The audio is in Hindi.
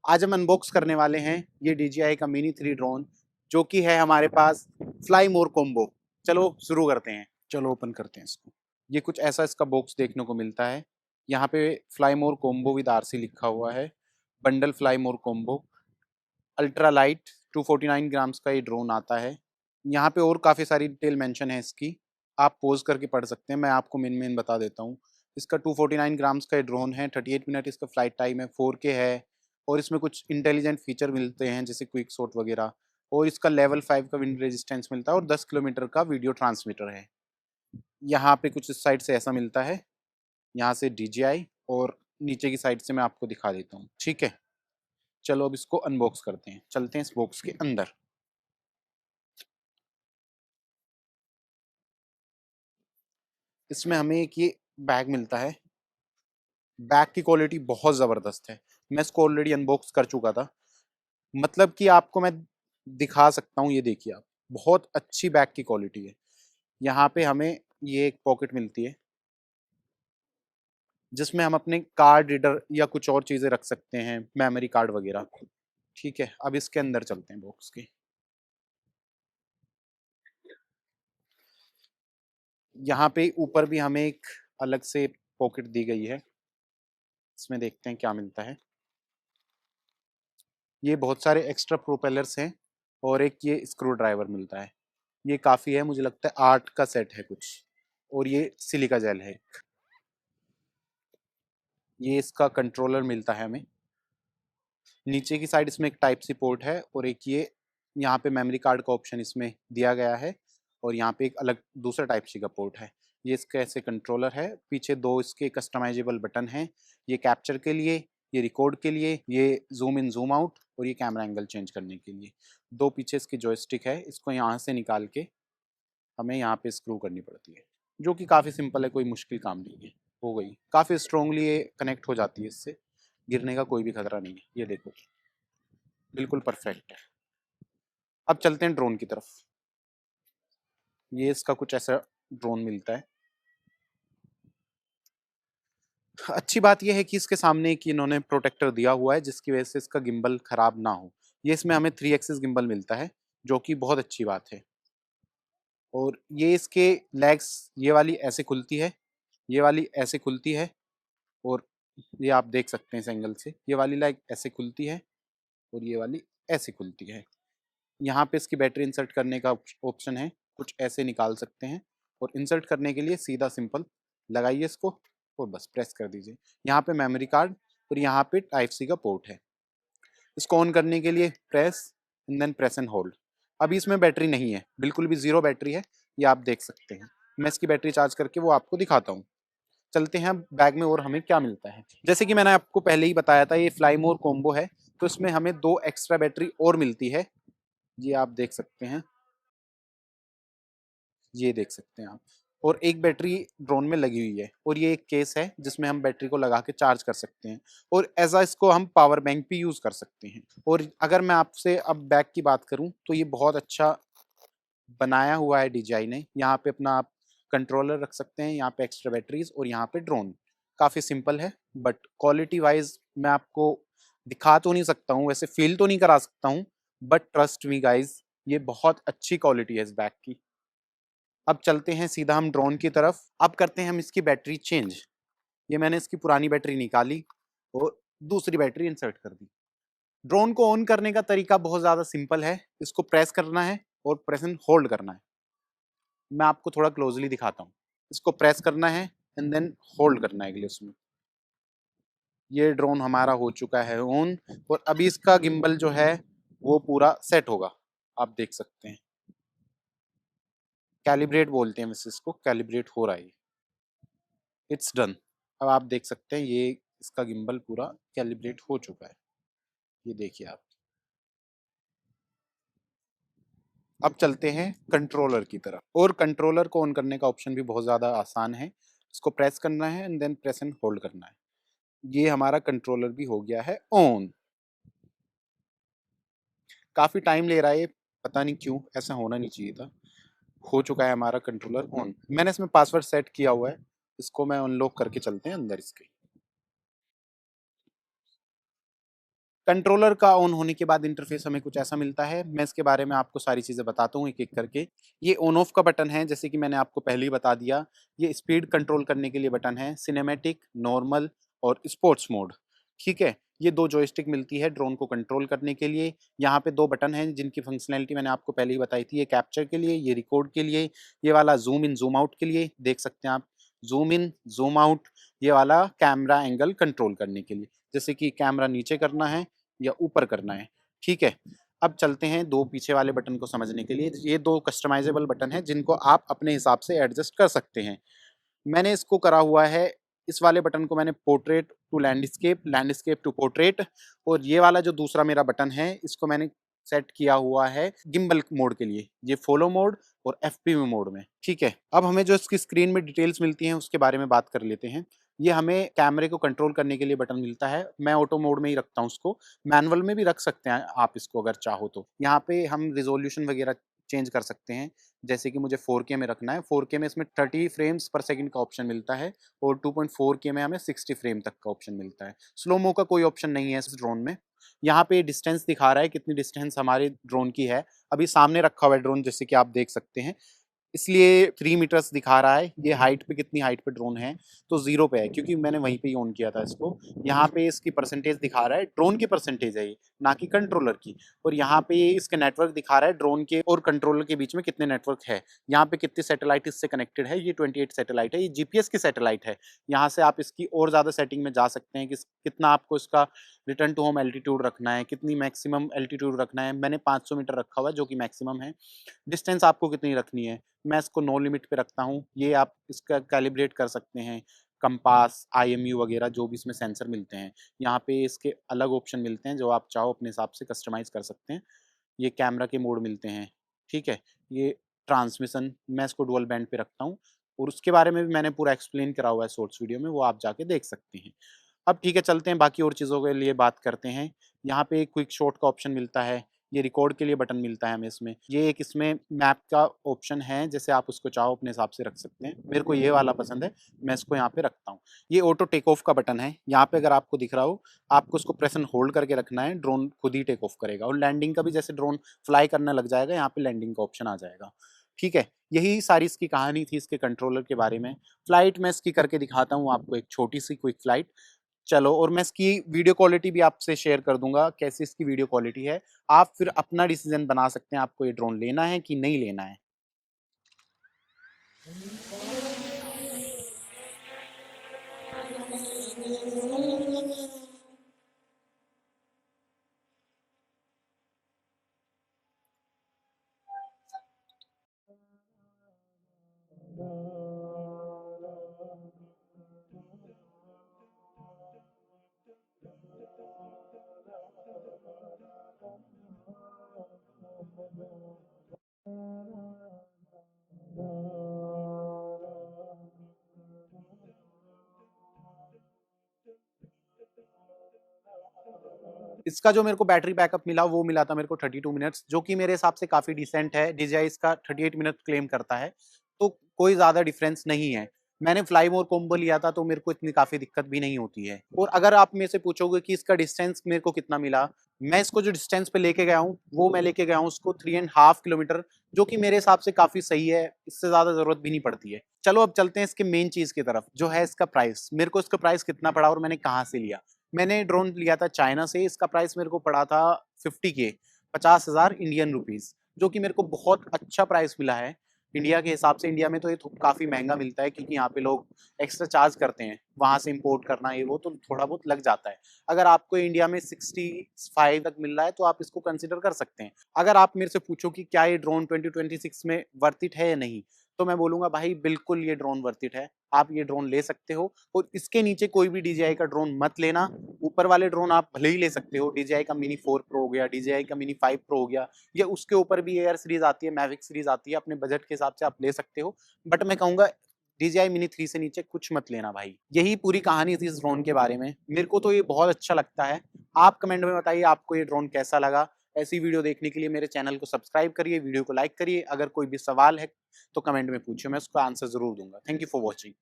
आज हम अनबॉक्स करने वाले हैं ये DJI का मिनी 3 ड्रोन, जो कि है हमारे पास फ्लाई मोर कॉम्बो। चलो शुरू करते हैं। चलो ओपन करते हैं इसको। ये कुछ ऐसा इसका बॉक्स देखने को मिलता है। यहाँ पे fly more combo with RC लिखा हुआ है। बंडल फ्लाई मोर कॉम्बो अल्ट्रा लाइट 249 ग्राम्स का ये ड्रोन आता है। यहाँ पे और काफ़ी सारी डिटेल मेंशन है इसकी, आप पॉज करके पढ़ सकते हैं। मैं आपको मेन बता देता हूँ। इसका 249 ग्राम्स का ये ड्रोन है। 38 मिनट इसका फ्लाइट टाइम है। 4K है और इसमें कुछ इंटेलिजेंट फीचर मिलते हैं जैसे क्विक शॉट वगैरह। और इसका लेवल 5 का विंड रेजिस्टेंस मिलता है और 10 किलोमीटर का वीडियो ट्रांसमीटर है। यहाँ पे कुछ इस साइड से ऐसा मिलता है, यहाँ से DJI, और नीचे की साइड से मैं आपको दिखा देता हूँ। ठीक है, चलो अब इसको अनबॉक्स करते हैं। चलते हैं इस बॉक्स के अंदर। इसमें हमें एक ये बैग मिलता है। बैग की क्वालिटी बहुत ज़बरदस्त है। मैं इसको ऑलरेडी अनबॉक्स कर चुका था, मतलब कि आपको मैं दिखा सकता हूँ। ये देखिए आप, बहुत अच्छी बैग की क्वालिटी है। यहाँ पे हमें ये एक पॉकेट मिलती है जिसमें हम अपने कार्ड रीडर या कुछ और चीज़ें रख सकते हैं, मेमोरी कार्ड वगैरह। ठीक है, अब इसके अंदर चलते हैं बॉक्स के। यहाँ पे ऊपर भी हमें एक अलग से पॉकेट दी गई है। इसमें देखते हैं क्या मिलता है। ये बहुत सारे एक्स्ट्रा प्रोपेलर्स हैं और एक ये स्क्रू ड्राइवर मिलता है। ये काफ़ी है, मुझे लगता है 8 का सेट है कुछ। और ये सिलिका जेल है। ये इसका कंट्रोलर मिलता है हमें। नीचे की साइड इसमें एक टाइप सी पोर्ट है और एक ये यहाँ पे मेमोरी कार्ड का ऑप्शन इसमें दिया गया है। और यहाँ पे एक अलग दूसरा टाइप सी का पोर्ट है। ये इसका ऐसे कंट्रोलर है। पीछे दो इसके कस्टमाइजेबल बटन हैं, ये कैप्चर के लिए, ये रिकॉर्ड के लिए, ये जूम इन जूम आउट और ये कैमरा एंगल चेंज करने के लिए। दो पीछे इसकी जॉयस्टिक है, इसको यहाँ से निकाल के हमें यहाँ पे स्क्रू करनी पड़ती है, जो कि काफ़ी सिंपल है, कोई मुश्किल काम नहीं है। हो गई, काफ़ी स्ट्रोंगली ये कनेक्ट हो जाती है, इससे गिरने का कोई भी खतरा नहीं है। ये देखो, बिल्कुल परफेक्ट है। अब चलते हैं ड्रोन की तरफ। ये इसका कुछ ऐसा ड्रोन मिलता है। अच्छी बात यह है कि इसके सामने एक इन्होंने प्रोटेक्टर दिया हुआ है जिसकी वजह से इसका गिम्बल खराब ना हो। ये इसमें हमें 3 एक्सिस गिम्बल मिलता है, जो कि बहुत अच्छी बात है। और ये इसके लेग्स, ये वाली ऐसे खुलती है, ये वाली ऐसे खुलती है, और ये आप देख सकते हैं इस एंगल से, ये वाली लेग ऐसे खुलती है और ये वाली ऐसे खुलती है। यहाँ पे इसकी बैटरी इंसर्ट करने का ऑप्शन है, कुछ ऐसे निकाल सकते हैं। और इंसर्ट करने के लिए सीधा सिंपल लगाइए इसको और बस प्रेस कर दीजिए। यहाँ पे मेमोरी कार्ड और यहाँ पे टाइप सी का पोर्ट है। इसको ऑन करने के लिए press and then press and hold. अभी इसमें बैटरी नहीं है, बिल्कुल भी ज़ीरो बैटरी है, ये आप देख सकते हैं। मैं इसकी बैटरी चार्ज करके वो आपको दिखाता हूँ। चलते हैं अब बैग में और हमें क्या मिलता है। जैसे कि मैंने आपको पहले ही बताया था, ये फ्लाई मोर कॉम्बो है, तो इसमें हमें 2 एक्स्ट्रा बैटरी और मिलती है। ये आप देख सकते हैं, ये देख सकते हैं आप। और एक बैटरी ड्रोन में लगी हुई है और ये एक केस है जिसमें हम बैटरी को लगा के चार्ज कर सकते हैं। और एज इसको हम पावर बैंक भी यूज़ कर सकते हैं। और अगर मैं आपसे अब बैग की बात करूं तो ये बहुत अच्छा बनाया हुआ है DJI ने। यहाँ पे अपना आप कंट्रोलर रख सकते हैं, यहाँ पे एक्स्ट्रा बैटरीज और यहाँ पे ड्रोन। काफ़ी सिंपल है, बट क्वालिटी वाइज मैं आपको दिखा तो नहीं सकता हूँ, वैसे फील तो नहीं करा सकता हूँ, बट ट्रस्ट मी गाइज, ये बहुत अच्छी क्वालिटी है इस बैग की। अब चलते हैं सीधा हम ड्रोन की तरफ। अब करते हैं हम इसकी बैटरी चेंज। ये मैंने इसकी पुरानी बैटरी निकाली और दूसरी बैटरी इंसर्ट कर दी। ड्रोन को ऑन करने का तरीका बहुत ज़्यादा सिंपल है। इसको प्रेस करना है और प्रेस एंड होल्ड करना है। मैं आपको थोड़ा क्लोजली दिखाता हूँ। इसको प्रेस करना है एंड देन होल्ड करना है ग्लिप्स में। ये ड्रोन हमारा हो चुका है ऑन। और अभी इसका गिम्बल जो है वो पूरा सेट होगा, आप देख सकते हैं। कैलिब्रेट बोलते हैं वैसे इसको, कैलिब्रेट हो रहा है। It's done. अब आप देख सकते हैं ये इसका गिम्बल पूरा कैलिब्रेट हो चुका है। ये देखिए आप। अब चलते हैं कंट्रोलर की तरफ। और कंट्रोलर को ऑन करने का ऑप्शन भी बहुत ज़्यादा आसान है। इसको प्रेस करना है and then press and hold करना है। ये हमारा कंट्रोलर भी हो गया है ऑन। काफ़ी टाइम ले रहा है, पता नहीं क्यों, ऐसा होना नहीं चाहिए था। हो चुका है हमारा कंट्रोलर ऑन। मैंने इसमें पासवर्ड सेट किया हुआ है। इसको मैं अनलॉक करके चलते हैं अंदर इसके। कंट्रोलर का ऑन होने के बाद इंटरफेस हमें कुछ ऐसा मिलता है। मैं इसके बारे में आपको सारी चीज़ें बताता हूँ एक-एक करके। ये ऑन ऑफ का बटन है, जैसे कि मैंने आपको पहले ही बता दिया। ये स्पीड कंट्रोल करने के लिए बटन है, सिनेमैटिक, नॉर्मल और स्पोर्ट्स मोड, ठीक है? ये 2 जॉयस्टिक मिलती है ड्रोन को कंट्रोल करने के लिए। यहाँ पे 2 बटन हैं जिनकी फंक्शनैलिटी मैंने आपको पहले ही बताई थी। ये कैप्चर के लिए, ये रिकॉर्ड के लिए, ये वाला ज़ूम इन, ज़ूम आउट के लिए, देख सकते हैं आप। ज़ूम इन, ज़ूम आउट, ये वाला कैमरा एंगल कंट्रोल करने के लिए। जैसे कि कैमरा नीचे करना है या ऊपर करना है, ठीक है? अब चलते हैं 2 पीछे वाले बटन को समझने के लिए। ये 2 कस्टमाइज़ेबल बटन हैं जिनको आप अपने हिसाब से एडजस्ट कर सकते हैं। मैंने इसको करा हुआ है, इस वाले बटन को मैंने portrait to landscape, landscape to portrait, और ये वाला जो दूसरा मेरा बटन है, इसको मैंने सेट किया हुआ है गिम्बल मोड के लिए। ये फॉलो मोड और एफपीवी मोड में, ठीक है? अब हमें जो इसकी स्क्रीन में डिटेल्स मिलती हैं, उसके बारे में बात कर लेते हैं। ये हमें कैमरे को कंट्रोल करने के लिए बटन मिलता है। मैं ऑटो मोड में ही रखता हूँ उसको, मैनुअल में भी रख सकते हैं आप इसको अगर चाहो तो। यहाँ पे हम रिज़ॉल्यूशन वगैरह चेंज कर सकते हैं। जैसे कि मुझे 4K में रखना है, 4K में इसमें 30 फ्रेम्स पर सेकंड का ऑप्शन मिलता है और 2.4K में हमें 60 फ्रेम तक का ऑप्शन मिलता है। स्लो मो का कोई ऑप्शन नहीं है इस ड्रोन में। यहाँ पे डिस्टेंस दिखा रहा है, कितनी डिस्टेंस हमारे ड्रोन की है। अभी सामने रखा हुआ है ड्रोन, जैसे कि आप देख सकते हैं। इसलिए 3 मीटर्स दिखा रहा है। ये हाइट पे, कितनी हाइट पे ड्रोन है, तो 0 पे है क्योंकि मैंने वहीं पे ही ऑन किया था इसको। यहाँ पे इसकी परसेंटेज दिखा रहा है, ड्रोन की परसेंटेज है ये, ना कि कंट्रोलर की। और यहाँ पे ये इसके नेटवर्क दिखा रहा है, ड्रोन के और कंट्रोलर के बीच में कितने नेटवर्क है। यहाँ पे कितने सैटेलाइट इससे कनेक्टेड है, ये 28 सैटेलाइट है, ये जीपीएस की सैटेलाइट है। यहाँ से आप इसकी और ज़्यादा सेटिंग में जा सकते हैं कि कितना आपको इसका रिटर्न टू होम एल्टीट्यूड रखना है, कितनी मैक्सिमम एल्टीट्यूड रखना है। मैंने 500 मीटर रखा हुआ है जो कि मैक्सिमम है। डिस्टेंस आपको कितनी रखनी है, मैं इसको नो लिमिट पे रखता हूँ। ये आप इसका कैलिब्रेट कर सकते हैं, कंपास, आईएमयू वगैरह जो भी इसमें सेंसर मिलते हैं। यहाँ पे इसके अलग ऑप्शन मिलते हैं जो आप चाहो अपने हिसाब से कस्टमाइज़ कर सकते हैं। ये कैमरा के मोड मिलते हैं, ठीक है? ये ट्रांसमिशन, मैं इसको डुअल बैंड पे रखता हूँ और उसके बारे में भी मैंने पूरा एक्सप्लेन करा हुआ है शॉर्ट्स वीडियो में, वो आप जाके देख सकते हैं। अब ठीक है, चलते हैं बाकी और चीज़ों के लिए बात करते हैं। यहाँ पे क्विक शॉट का ऑप्शन मिलता है, ये रिकॉर्ड के लिए बटन मिलता है हमें इसमें। ये एक इसमें मैप का ऑप्शन है, जैसे आप उसको चाहो अपने हिसाब से रख सकते हैं। मेरे को ये वाला पसंद है, मैं इसको यहाँ पे रखता हूँ। ये ऑटो टेक ऑफ का बटन है, यहाँ पे अगर आपको दिख रहा हो, आपको उसको प्रेस एंड होल्ड करके रखना है, ड्रोन खुद ही टेक ऑफ करेगा और लैंडिंग का भी जैसे ड्रोन फ्लाई करने लग जाएगा, यहाँ पे लैंडिंग का ऑप्शन आ जाएगा, ठीक है? यही सारी इसकी कहानी थी इसके कंट्रोलर के बारे में। फ्लाइट मैं इसकी करके दिखाता हूँ आपको, एक छोटी-सी क्विक फ्लाइट। चलो, और मैं इसकी वीडियो क्वालिटी भी आपसे शेयर कर दूँगा, कैसी इसकी वीडियो क्वालिटी है। आप फिर अपना डिसीज़न बना सकते हैं, आपको ये ड्रोन लेना है कि नहीं लेना है। इसका जो मेरे को बैटरी बैकअप मिला, वो मिला था मेरे को 32 मिनट्स, जो कि मेरे हिसाब से काफ़ी डिसेंट है। DJI इसका 38 मिनट क्लेम करता है, तो कोई ज़्यादा डिफरेंस नहीं है। मैंने फ्लाई मोर कॉम्बो लिया था, तो मेरे को इतनी काफ़ी दिक्कत भी नहीं होती है। और अगर आप मेरे से पूछोगे कि इसका डिस्टेंस मेरे को कितना मिला, मैं इसको जो डिस्टेंस पे लेके गया हूँ, वो मैं लेके गया हूँ उसको 3 एंड हाफ किलोमीटर, जो कि मेरे हिसाब से काफ़ी सही है, इससे ज़्यादा ज़रूरत भी नहीं पड़ती है। चलो अब चलते हैं इसके मेन चीज़ की तरफ, जो है इसका प्राइस। मेरे को इसका प्राइस कितना पड़ा और मैंने कहाँ से लिया? मैंने ड्रोन लिया था चाइना से, इसका प्राइस मेरे को पड़ा था 50K, 50,000 इंडियन रुपीज़, जो कि मेरे को बहुत अच्छा प्राइस मिला है। इंडिया के हिसाब से, इंडिया में तो ये काफ़ी महँगा मिलता है क्योंकि यहाँ पे लोग एक्स्ट्रा चार्ज करते हैं, वहाँ से इम्पोर्ट करना ये वो, तो थोड़ा बहुत लग जाता है। अगर आपको इंडिया में 65 तक मिल रहा है तो आप इसको कंसिडर कर सकते हैं। अगर आप मेरे से पूछो कि क्या ये ड्रोन 2026 में वर्थ इट है या नहीं, तो मैं बोलूँगा भाई बिल्कुल ये ड्रोन वर्थ इट है। आप ये ड्रोन ले सकते हो और इसके नीचे कोई भी DJI का ड्रोन मत लेना। ऊपर वाले ड्रोन आप भले ही ले सकते हो, DJI का मिनी 4 प्रो हो गया, DJI का मिनी 5 प्रो हो गया, या उसके ऊपर भी एयर सीरीज़ आती है, मैविक सीरीज़ आती है, अपने बजट के हिसाब से आप ले सकते हो। बट मैं कहूँगा DJI मिनी 3 से नीचे कुछ मत लेना भाई। यही पूरी कहानी थी इस ड्रोन के बारे में। मेरे को तो ये बहुत अच्छा लगता है। आप कमेंट में बताइए आपको ये ड्रोन कैसा लगा? ऐसी वीडियो देखने के लिए मेरे चैनल को सब्सक्राइब करिए, वीडियो को लाइक करिए। अगर कोई भी सवाल है तो कमेंट में पूछिए, मैं उसका आंसर ज़रूर दूँगा। Thank you for watching.